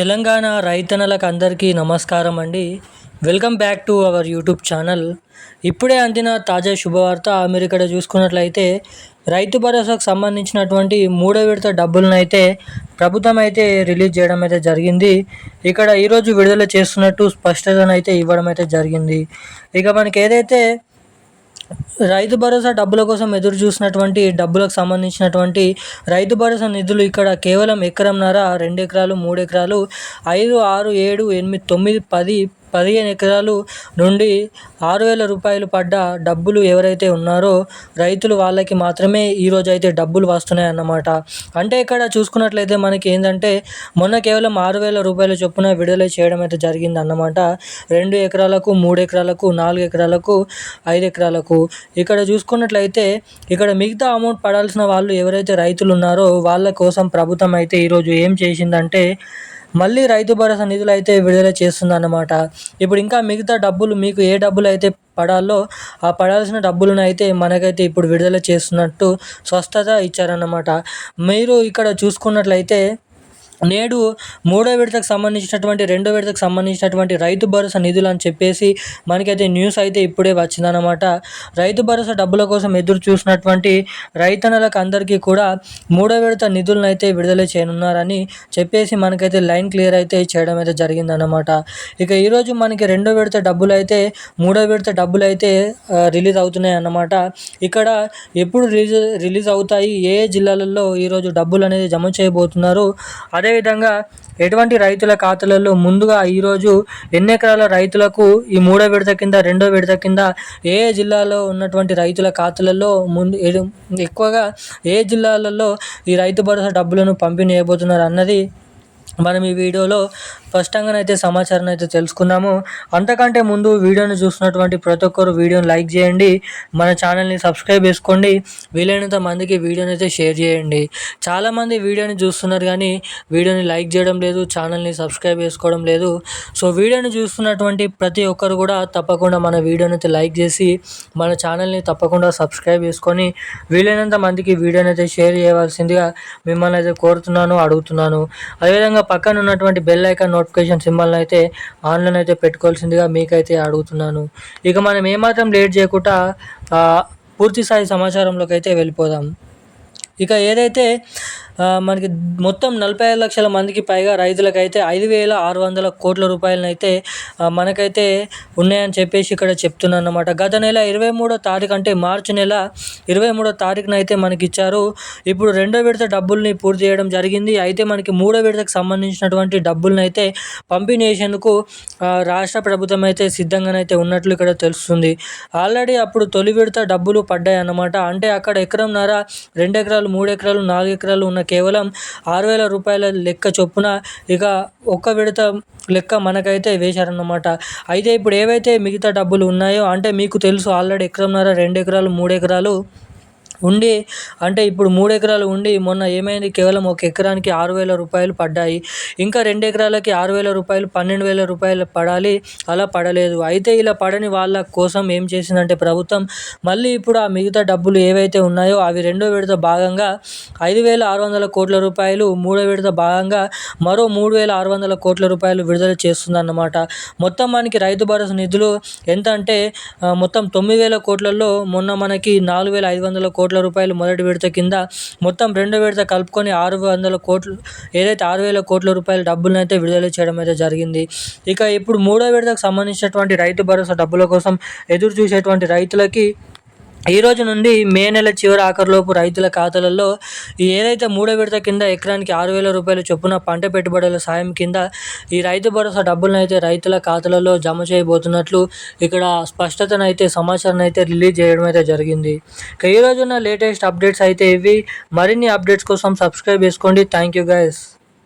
తెలంగాణ రైతన్నలకు అందరికీ నమస్కారం అండి. Welcome back to our YouTube channel. ఇప్పుడే అందిన తాజా శుభవార్త. మీరు ఇక్కడ చూసుకున్నట్లయితే రైతు భరోసాకు సంబంధించినటువంటి మూడో విడత డబ్బులను అయితే ప్రభుత్వం అయితే రిలీజ్ చేయడం అయితే జరిగింది. ఇక్కడ ఈరోజు విడుదల చేస్తున్నట్టు స్పష్టతను అయితే ఇవ్వడం అయితే జరిగింది. ఇక మనకి ఏదైతే రైతు భరోసా డబ్బుల కోసం ఎదురు చూసినటువంటి డబ్బులకు సంబంధించినటువంటి రైతు భరోసా నిధులు ఇక్కడ కేవలం ఎకరంన్నర, 2 ఎకరాలు, 3 ఎకరాలు, 5, 6, 7, 8, 9, 10, 15 ఎకరాలు నుండి 6,000 రూపాయలు పడ్డ డబ్బులు ఎవరైతే ఉన్నారో రైతులు వాళ్ళకి మాత్రమే ఈరోజు అయితే డబ్బులు వస్తున్నాయి అన్నమాట. అంటే ఇక్కడ చూసుకున్నట్లయితే మనకి ఏంటంటే మొన్న కేవలం 6,000 రూపాయల చొప్పున విడుదల చేయడం అయితే జరిగింది అన్నమాట. 2 ఎకరాలకు, 3 ఎకరాలకు, 4 ఎకరాలకు, 5 ఎకరాలకు. ఇక్కడ చూసుకున్నట్లయితే ఇక్కడ మిగతా అమౌంట్ పడాల్సిన వాళ్ళు ఎవరైతే రైతులు ఉన్నారో వాళ్ళ కోసం ప్రభుత్వం అయితే ఈరోజు ఏం చేసిందంటే మళ్ళీ రైతు భరోసా నిధులు అయితే విడుదల చేస్తుందన్నమాట. ఇప్పుడు ఇంకా మిగతా డబ్బులు మీకు ఏ డబ్బులు అయితే పడాలో ఆ పడాల్సిన డబ్బులను అయితే మనకైతే ఇప్పుడు విడుదల చేస్తున్నట్టు స్పష్టత ఇచ్చారన్నమాట. మీరు ఇక్కడ చూసుకున్నట్లయితే నేడు మూడో విడతకు సంబంధించినటువంటి, రెండో విడతకు సంబంధించినటువంటి రైతు భరోసా నిధులు అని చెప్పేసి మనకైతే న్యూస్ అయితే ఇప్పుడే వచ్చిందన్నమాట. రైతు భరోసా డబ్బుల కోసం ఎదురు చూసినటువంటి రైతన్నలకు అందరికీ కూడా మూడో విడత నిధులను అయితే విడుదల చేయనున్నారని చెప్పేసి మనకైతే లైన్ క్లియర్ అయితే చేయడం అయితే జరిగిందన్నమాట. ఇక ఈరోజు మనకి రెండో విడత డబ్బులు అయితే, మూడో విడత డబ్బులు అయితే రిలీజ్ అవుతున్నాయి అన్నమాట. ఇక్కడ ఎప్పుడు రిలీజ్ అవుతాయి, ఏ జిల్లాలలో ఈరోజు డబ్బులు అనేది జమ చేయబోతున్నారు, అదేవిధంగా ఎటువంటి రైతుల ఖాతాలలో ముందుగా ఈరోజు ఎన్ని ఎకరాల రైతులకు ఈ మూడో విడత కింద, రెండో విడత కింద ఏ జిల్లాలో ఉన్నటువంటి రైతుల ఖాతాలలో ఎక్కువగా ఏ జిల్లాలలో ఈ రైతు భరోసా డబ్బులను పంపిణీ చేయబోతున్నారు అన్నది మనం ఈ వీడియోలో స్పష్టంగానైతే సమాచారం అయితే తెలుసుకున్నాము. అంతకంటే ముందు వీడియోని చూస్తున్నటువంటి ప్రతి ఒక్కరు వీడియోని లైక్ చేయండి, మన ఛానల్ని సబ్స్క్రైబ్ చేసుకోండి, వీలైనంత మందికి వీడియోని అయితే షేర్ చేయండి. చాలామంది వీడియోని చూస్తున్నారు కానీ వీడియోని లైక్ చేయడం లేదు, ఛానల్ని సబ్స్క్రైబ్ చేసుకోవడం లేదు. సో వీడియోని చూస్తున్నటువంటి ప్రతి ఒక్కరు కూడా తప్పకుండా మన వీడియోని అయితే లైక్ చేసి మన ఛానల్ని తప్పకుండా సబ్స్క్రైబ్ చేసుకొని వీలైనంత మందికి వీడియోని అయితే షేర్ చేయవలసిందిగా మిమ్మల్ని అయితే కోరుతున్నాను, అడుగుతున్నాను. అదేవిధంగా పక్కన ఉన్నటువంటి బెల్ ఐకాన్ నోటిఫికేషన్ సింబల్ని అయితే ఆన్లైన్ అయితే పెట్టుకోవాల్సిందిగా మీకైతే అడుగుతున్నాను. ఇక మనం ఏమాత్రం లేట్ చేయకుండా పూర్తి స్థాయి సమాచారంలోకి అయితే వెళ్ళిపోదాం. ఇక ఏదైతే మనకి మొత్తం 45 లక్షల మందికి పైగా రైతులకైతే 5,600 కోట్ల రూపాయలను అయితే మనకైతే ఉన్నాయని చెప్పేసి ఇక్కడ చెప్తున్నాను అన్నమాట. గత నెల 23వ తారీఖు అంటే మార్చి నెల 23వ తారీఖున అయితే మనకి ఇచ్చారు. ఇప్పుడు రెండో విడత డబ్బుల్ని పూర్తి చేయడం జరిగింది. అయితే మనకి మూడో విడతకు సంబంధించినటువంటి డబ్బులను అయితే పంపిణీ చేసేందుకు రాష్ట్ర ప్రభుత్వం అయితే సిద్ధంగానైతే ఉన్నట్లు ఇక్కడ తెలుస్తుంది. ఆల్రెడీ అప్పుడు తొలి విడత డబ్బులు పడ్డాయి అన్నమాట. అంటే అక్కడ ఎకరంన్నర, 2 ఎకరాలు, 3 ఎకరాలు, 4 ఎకరాలు ఉన్న కేవలం 6,000 రూపాయల లెక్క చొప్పున ఇక ఒక్క విడత లెక్క మనకైతే వేశారన్నమాట. అయితే ఇప్పుడు ఏవైతే మిగతా డబ్బులు ఉన్నాయో అంటే మీకు తెలుసు ఆల్రెడీ ఎకరంన్నర, 2 ఎకరాలు, 3 ఎకరాలు ఉండి, అంటే ఇప్పుడు 3 ఎకరాలు ఉండి మొన్న ఏమైంది, కేవలం ఒక ఎకరానికి 6,000 రూపాయలు పడ్డాయి. ఇంకా 2 ఎకరాలకి 6,000 రూపాయలు, 12,000 రూపాయలు పడాలి, అలా పడలేదు. అయితే ఇలా పడని వాళ్ళ కోసం ఏం చేసిందంటే ప్రభుత్వం మళ్ళీ ఇప్పుడు ఆ మిగతా డబ్బులు ఏవైతే ఉన్నాయో అవి రెండో విడత భాగంగా 5,600 కోట్ల రూపాయలు, మూడో విడత భాగంగా మరో 3,600 కోట్ల రూపాయలు విడుదల చేస్తుందన్నమాట. మొత్తం మనకి రైతు భరోసా నిధులు ఎంత అంటే మొత్తం 9,000 కోట్లలో మొన్న మనకి 4,500 కోట్ల రూపాయలు మొదటి విడత కింద, మొత్తం రెండో విడత కలుపుకొని 600 కోట్లు, ఏదైతే 6,000 కోట్ల రూపాయల డబ్బులను అయితే విడుదల చేయడం అయితే జరిగింది. ఇక ఇప్పుడు మూడో విడతకు సంబంధించినటువంటి రైతు భరోసా డబ్బుల కోసం ఎదురు చూసేటువంటి రైతులకి ఈ రోజు నుండి మే నెల చివరి ఆఖరులోపు రైతుల ఖాతాలలో ఏదైతే మూడో విడత కింద ఎకరానికి 6,000 రూపాయల చొప్పున పంట పెట్టుబడుల సాయం కింద ఈ రైతు భరోసా డబ్బులను అయితే రైతుల ఖాతాలలో జమ చేయబోతున్నట్లు ఇక్కడ స్పష్టతను అయితే, సమాచారం అయితే రిలీజ్ చేయడం అయితే జరిగింది. ఇక ఈ రోజున్న లేటెస్ట్ అప్డేట్స్ అయితే ఇవి. మరిన్ని అప్డేట్స్ కోసం సబ్స్క్రైబ్ చేసుకోండి. Thank you guys.